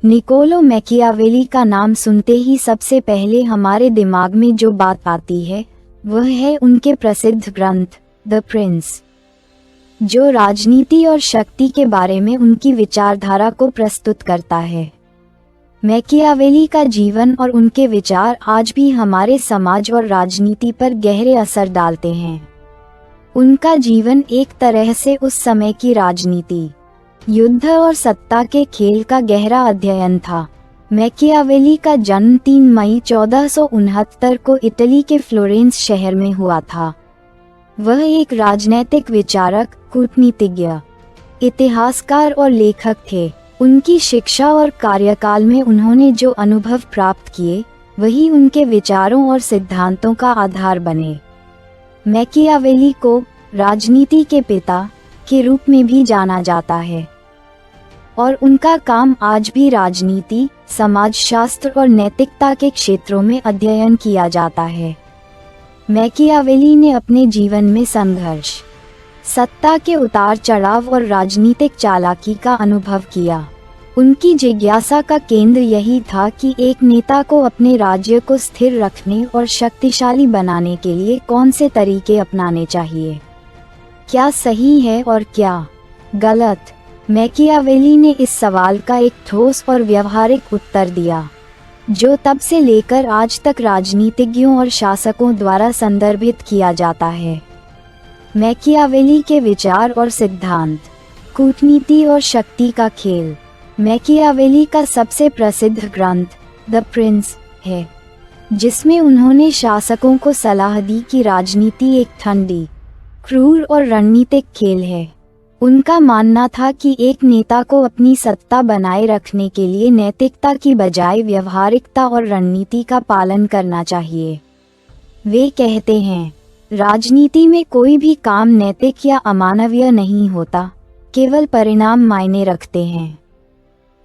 Niccolo Machiavelli का नाम सुनते ही सबसे पहले हमारे दिमाग में जो बात आती है वह है उनके प्रसिद्ध ग्रंथ द प्रिंस, जो राजनीति और शक्ति के बारे में उनकी विचारधारा को प्रस्तुत करता है। मैकियावेली का जीवन और उनके विचार आज भी हमारे समाज और राजनीति पर गहरे असर डालते हैं। उनका जीवन एक तरह से उस समय की राजनीति, युद्ध और सत्ता के खेल का गहरा अध्ययन था। मैकियावेली का जन्म 3 मई 1469 को इटली के फ्लोरेंस शहर में हुआ था। वह एक राजनैतिक विचारक, कूटनीतिज्ञ, इतिहासकार और लेखक थे। उनकी शिक्षा और कार्यकाल में उन्होंने जो अनुभव प्राप्त किए वही उनके विचारों और सिद्धांतों का आधार बने। मैकियावेली को राजनीति के पिता के रूप में भी जाना जाता है और उनका काम आज भी राजनीति, समाजशास्त्र और नैतिकता के क्षेत्रों में अध्ययन किया जाता है। मैकियावेली ने अपने जीवन में संघर्ष, सत्ता के उतार चढ़ाव और राजनीतिक चालाकी का अनुभव किया। उनकी जिज्ञासा का केंद्र यही था कि एक नेता को अपने राज्य को स्थिर रखने और शक्तिशाली बनाने के लिए कौन से तरीके अपनाने चाहिए, क्या सही है और क्या गलत। मैकियावेली ने इस सवाल का एक ठोस और व्यवहारिक उत्तर दिया, जो तब से लेकर आज तक राजनीतिज्ञों और शासकों द्वारा संदर्भित किया जाता है। मैकियावेली के विचार और सिद्धांत, कूटनीति और शक्ति का खेल। मैकियावेली का सबसे प्रसिद्ध ग्रंथ द प्रिंस है, जिसमें उन्होंने शासकों को सलाह दी कि राजनीति एक ठंडी, क्रूर और रणनीतिक खेल है। उनका मानना था कि एक नेता को अपनी सत्ता बनाए रखने के लिए नैतिकता की बजाय व्यवहारिकता और रणनीति का पालन करना चाहिए। वे कहते हैं, राजनीति में कोई भी काम नैतिक या अमानवीय नहीं होता, केवल परिणाम मायने रखते हैं।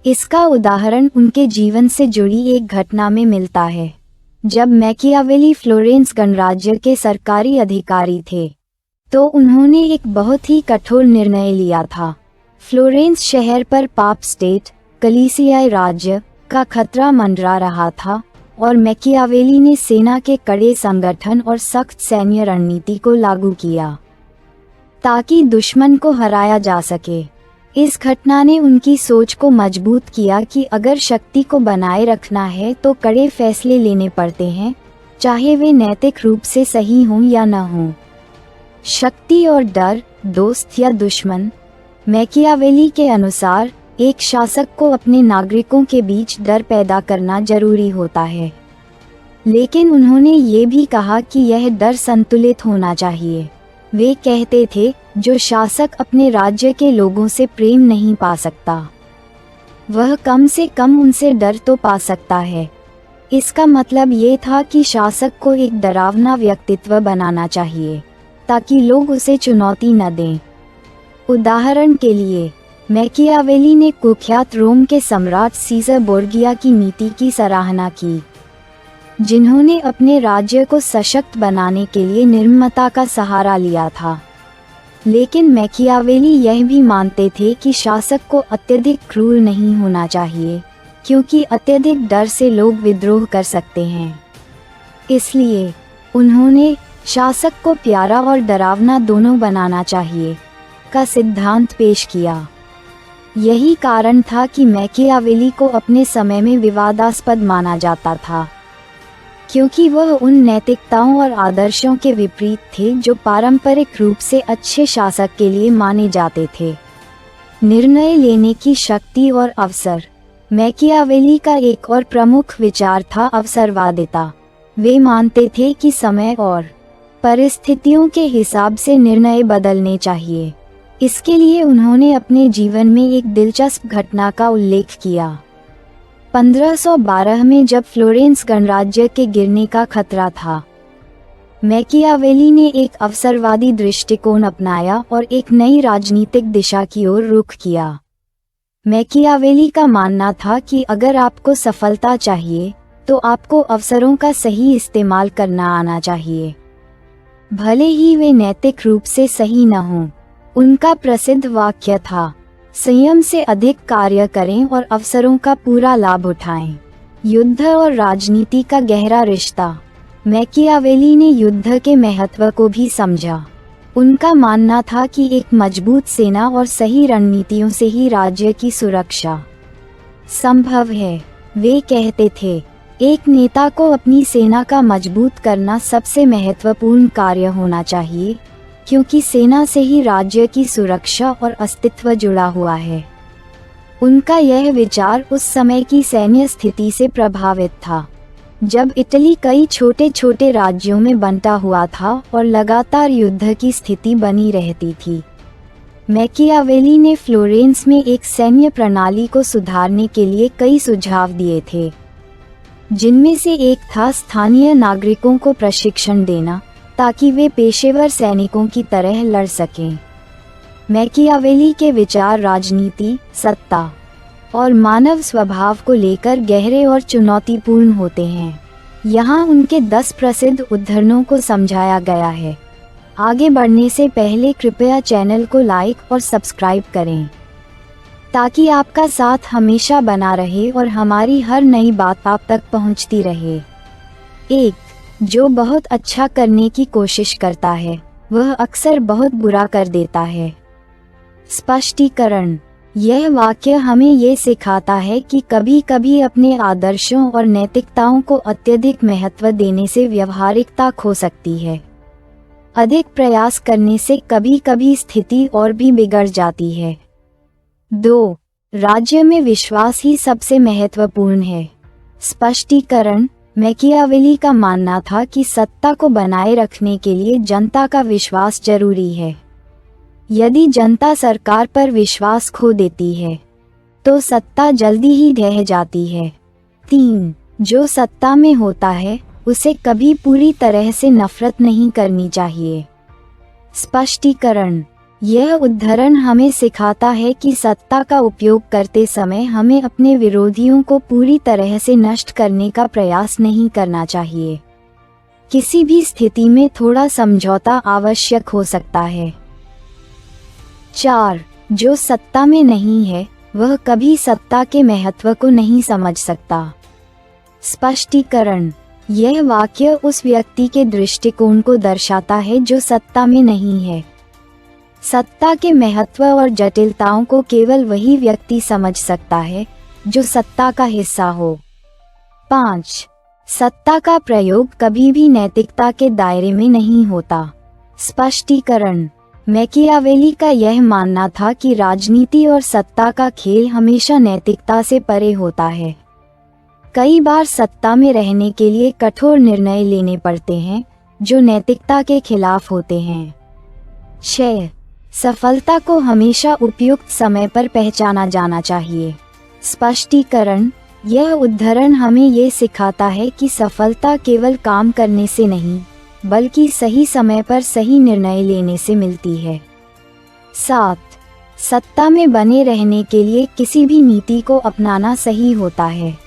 इसका उदाहरण उनके जीवन से जुड़ी एक घटना में मिलता है, जब मैकियावेली फ्लोरेंस गणराज्य के सरकारी अधिकारी थे तो उन्होंने एक बहुत ही कठोर निर्णय लिया था। फ्लोरेंस शहर पर पाप स्टेट, कलीसियाई राज्य का खतरा मंडरा रहा था और मैकियावेली ने सेना के कड़े संगठन और सख्त सैन्य रणनीति को लागू किया ताकि दुश्मन को हराया जा सके। इस घटना ने उनकी सोच को मजबूत किया कि अगर शक्ति को बनाए रखना है तो कड़े फैसले लेने पड़ते हैं, चाहे वे नैतिक रूप से सही हों या न हों। शक्ति और डर, दोस्त या दुश्मन। मैकियावेली के अनुसार एक शासक को अपने नागरिकों के बीच डर पैदा करना जरूरी होता है, लेकिन उन्होंने ये भी कहा कि यह डर संतुलित होना चाहिए। वे कहते थे, जो शासक अपने राज्य के लोगों से प्रेम नहीं पा सकता, वह कम से कम उनसे डर तो पा सकता है। इसका मतलब ये था कि शासक को एक डरावना व्यक्तित्व बनाना चाहिए ताकि लोग उसे चुनौती न दें। उदाहरण के लिए, मैकियावेली ने कुख्यात रोम के सम्राट सीजर बोर्गिया की नीति की सराहना की, जिन्होंने अपने राज्य को सशक्त बनाने के लिए निर्ममता का सहारा लिया था। लेकिन मैकियावेली यह भी मानते थे कि शासक को अत्यधिक क्रूर नहीं होना चाहिए, क्योंकि अत्यधिक डर से लोग विद्रोह कर सकते हैं। इसलिए उन्होंने शासक को प्यारा और डरावना दोनों बनाना चाहिए का सिद्धांत पेश किया। यही कारण था कि मैकियावेली को अपने समय में विवादास्पद माना जाता था, क्योंकि वह उन नैतिकताओं और आदर्शों के विपरीत थे जो पारंपरिक रूप से अच्छे शासक के लिए माने जाते थे। निर्णय लेने की शक्ति और अवसर। मैकियावेली का एक और प्रमुख विचार था अवसरवादिता। वे मानते थे कि समय और परिस्थितियों के हिसाब से निर्णय बदलने चाहिए। इसके लिए उन्होंने अपने जीवन में एक दिलचस्प घटना का उल्लेख किया। 1512 में जब फ्लोरेंस गणराज्य के गिरने का खतरा था, मैकियावेली ने एक अवसरवादी दृष्टिकोण अपनाया और एक नई राजनीतिक दिशा की ओर रुख किया। मैकियावेली का मानना था कि अगर आपको सफलता चाहिए तो आपको अवसरों का सही इस्तेमाल करना आना चाहिए, भले ही वे नैतिक रूप से सही न हों। उनका प्रसिद्ध वाक्य था, संयम से अधिक कार्य करें और अवसरों का पूरा लाभ उठाएं। युद्ध और राजनीति का गहरा रिश्ता। मैकियावेली ने युद्ध के महत्व को भी समझा। उनका मानना था कि एक मजबूत सेना और सही रणनीतियों से ही राज्य की सुरक्षा संभव है। वे कहते थे, एक नेता को अपनी सेना का मजबूत करना सबसे महत्वपूर्ण कार्य होना चाहिए, क्योंकि सेना से ही राज्य की सुरक्षा और अस्तित्व जुड़ा हुआ है। उनका यह विचार उस समय की सैन्य स्थिति से प्रभावित था, जब इटली कई छोटे छोटे राज्यों में बंटा हुआ था और लगातार युद्ध की स्थिति बनी रहती थी। मैकियावेली ने फ्लोरेंस में एक सैन्य प्रणाली को सुधारने के लिए कई सुझाव दिए थे, जिनमें से एक था स्थानीय नागरिकों को प्रशिक्षण देना, ताकि वे पेशेवर सैनिकों की तरह लड़ सकें। मैकियावेली के विचार राजनीति, सत्ता और मानव स्वभाव को लेकर गहरे और चुनौतीपूर्ण होते हैं। यहाँ उनके 10 प्रसिद्ध उद्धरणों को समझाया गया है। आगे बढ़ने से पहले कृपया चैनल को लाइक और सब्सक्राइब करें, ताकि आपका साथ हमेशा बना रहे और हमारी हर नई बात आप तक पहुंचती रहे। 1. जो बहुत अच्छा करने की कोशिश करता है, वह अक्सर बहुत बुरा कर देता है। स्पष्टीकरण। यह वाक्य हमें ये सिखाता है कि कभी-कभी अपने आदर्शों और नैतिकताओं को अत्यधिक महत्व देने से व्यवहारिकता खो सकती है। अधिक प्रयास करने से कभी-कभी स्थिति और भी बिगड़ जाती है। 2. राज्य में विश्वास ही सबसे महत्वपूर्ण है। स्पष्टीकरण। मैकियावेली का मानना था कि सत्ता को बनाए रखने के लिए जनता का विश्वास जरूरी है। यदि जनता सरकार पर विश्वास खो देती है, तो सत्ता जल्दी ही ढह जाती है। 3. जो सत्ता में होता है, उसे कभी पूरी तरह से नफरत नहीं करनी चाहिए। स्पष्टीकरण। यह उद्धरण हमें सिखाता है कि सत्ता का उपयोग करते समय हमें अपने विरोधियों को पूरी तरह से नष्ट करने का प्रयास नहीं करना चाहिए। किसी भी स्थिति में थोड़ा समझौता आवश्यक हो सकता है। 4. जो सत्ता में नहीं है, वह कभी सत्ता के महत्व को नहीं समझ सकता। स्पष्टीकरण। यह वाक्य उस व्यक्ति के दृष्टिकोण को दर्शाता है जो सत्ता में नहीं है। सत्ता के महत्व और जटिलताओं को केवल वही व्यक्ति समझ सकता है जो सत्ता का हिस्सा हो। 5. सत्ता का प्रयोग कभी भी नैतिकता के दायरे में नहीं होता। स्पष्टीकरण। मैकियावेली का यह मानना था कि राजनीति और सत्ता का खेल हमेशा नैतिकता से परे होता है। कई बार सत्ता में रहने के लिए कठोर निर्णय लेने पड़ते हैं जो नैतिकता के खिलाफ होते हैं। 6. सफलता को हमेशा उपयुक्त समय पर पहचाना जाना चाहिए। स्पष्टीकरण। यह उद्धरण हमें ये सिखाता है कि सफलता केवल काम करने से नहीं, बल्कि सही समय पर सही निर्णय लेने से मिलती है। 7. सत्ता में बने रहने के लिए किसी भी नीति को अपनाना सही होता है।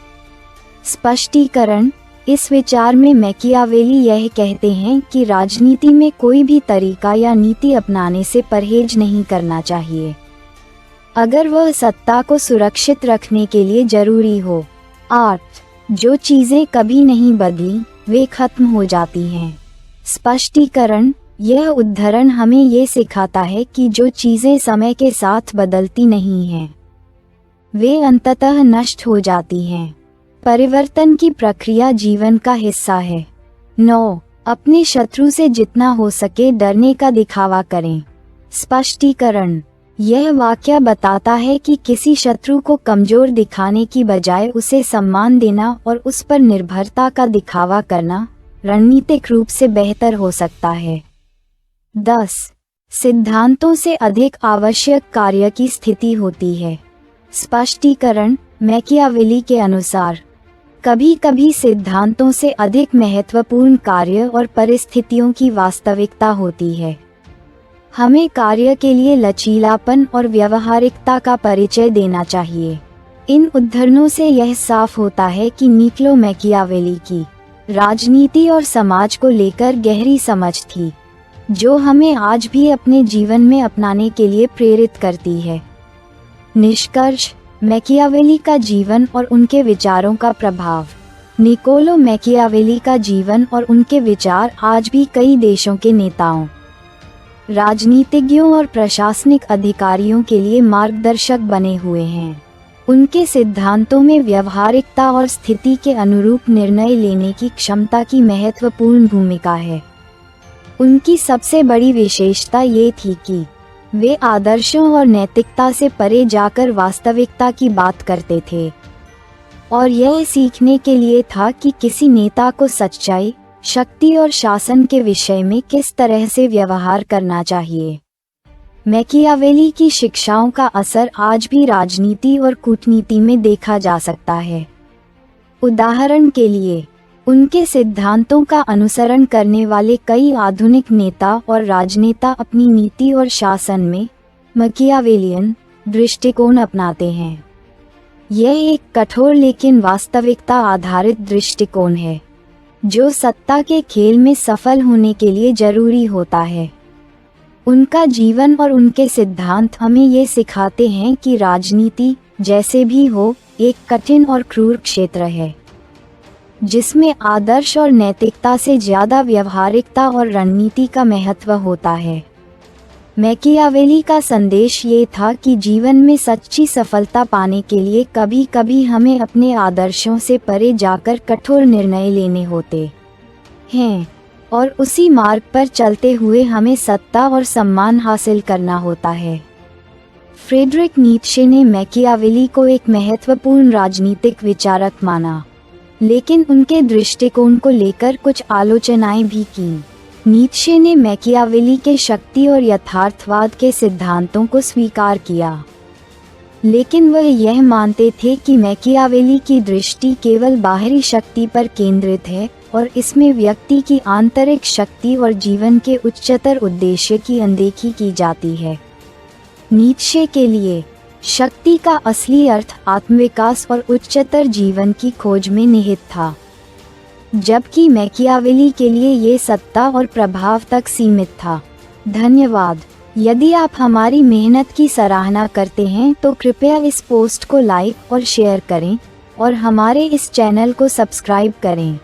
स्पष्टीकरण। इस विचार में मैकियावेली यह कहते हैं कि राजनीति में कोई भी तरीका या नीति अपनाने से परहेज नहीं करना चाहिए, अगर वह सत्ता को सुरक्षित रखने के लिए जरूरी हो। 8. जो चीजें कभी नहीं बदली, वे खत्म हो जाती हैं। स्पष्टीकरण। यह उद्धरण हमें ये सिखाता है कि जो चीजें समय के साथ बदलती नहीं हैं, वे अंततः नष्ट हो जाती हैं। परिवर्तन की प्रक्रिया जीवन का हिस्सा है। 9. अपने शत्रु से जितना हो सके डरने का दिखावा करें। स्पष्टीकरण। यह वाक्य बताता है कि किसी शत्रु को कमजोर दिखाने की बजाय उसे सम्मान देना और उस पर निर्भरता का दिखावा करना रणनीतिक रूप से बेहतर हो सकता है। 10. सिद्धांतों से अधिक आवश्यक कार्य की स्थिति होती है। स्पष्टीकरण। मैकियावेली के अनुसार कभी कभी सिद्धांतों से अधिक महत्वपूर्ण कार्य और परिस्थितियों की वास्तविकता होती है। हमें कार्य के लिए लचीलापन और व्यावहारिकता का परिचय देना चाहिए। इन उद्धरणों से यह साफ होता है कि निकोलो मैकियावेली की राजनीति और समाज को लेकर गहरी समझ थी, जो हमें आज भी अपने जीवन में अपनाने के लिए प्रेरित करती है। निष्कर्ष, मैकियावेली का जीवन और उनके विचारों का प्रभाव। निकोलो मैकियावेली का जीवन और उनके विचार आज भी कई देशों के नेताओं, राजनीतिज्ञों और प्रशासनिक अधिकारियों के लिए मार्गदर्शक बने हुए हैं। उनके सिद्धांतों में व्यवहारिकता और स्थिति के अनुरूप निर्णय लेने की क्षमता की महत्वपूर्ण भूमिका है। उनकी सबसे बड़ी विशेषता ये थी कि वे आदर्शों और नैतिकता से परे जाकर वास्तविकता की बात करते थे, और यह सीखने के लिए था कि किसी नेता को सच्चाई, शक्ति और शासन के विषय में किस तरह से व्यवहार करना चाहिए। मैकियावेली की शिक्षाओं का असर आज भी राजनीति और कूटनीति में देखा जा सकता है। उदाहरण के लिए, उनके सिद्धांतों का अनुसरण करने वाले कई आधुनिक नेता और राजनेता अपनी नीति और शासन में मैकियावेलियन दृष्टिकोण अपनाते हैं। यह एक कठोर लेकिन वास्तविकता आधारित दृष्टिकोण है, जो सत्ता के खेल में सफल होने के लिए जरूरी होता है। उनका जीवन और उनके सिद्धांत हमें ये सिखाते हैं कि राजनीति, जैसे भी हो, एक कठिन और क्रूर क्षेत्र है, जिसमें आदर्श और नैतिकता से ज्यादा व्यवहारिकता और रणनीति का महत्व होता है। मैकियावेली का संदेश ये था कि जीवन में सच्ची सफलता पाने के लिए कभी कभी हमें अपने आदर्शों से परे जाकर कठोर निर्णय लेने होते हैं, और उसी मार्ग पर चलते हुए हमें सत्ता और सम्मान हासिल करना होता है। फ्रेडरिक नीत्शे ने मैकियावेली को एक महत्वपूर्ण राजनीतिक विचारक माना, लेकिन उनके दृष्टिकोण को लेकर कुछ आलोचनाएं भी की। नीत्शे ने मैकियावेली के शक्ति और यथार्थवाद के सिद्धांतों को स्वीकार किया, लेकिन वह यह मानते थे कि मैकियावेली की दृष्टि केवल बाहरी शक्ति पर केंद्रित है और इसमें व्यक्ति की आंतरिक शक्ति और जीवन के उच्चतर उद्देश्य की अनदेखी की जाती है। नीत्शे के लिए शक्ति का असली अर्थ आत्मविकास और उच्चतर जीवन की खोज में निहित था, जबकि मैकियावेली के लिए ये सत्ता और प्रभाव तक सीमित था। धन्यवाद। यदि आप हमारी मेहनत की सराहना करते हैं तो कृपया इस पोस्ट को लाइक और शेयर करें और हमारे इस चैनल को सब्सक्राइब करें।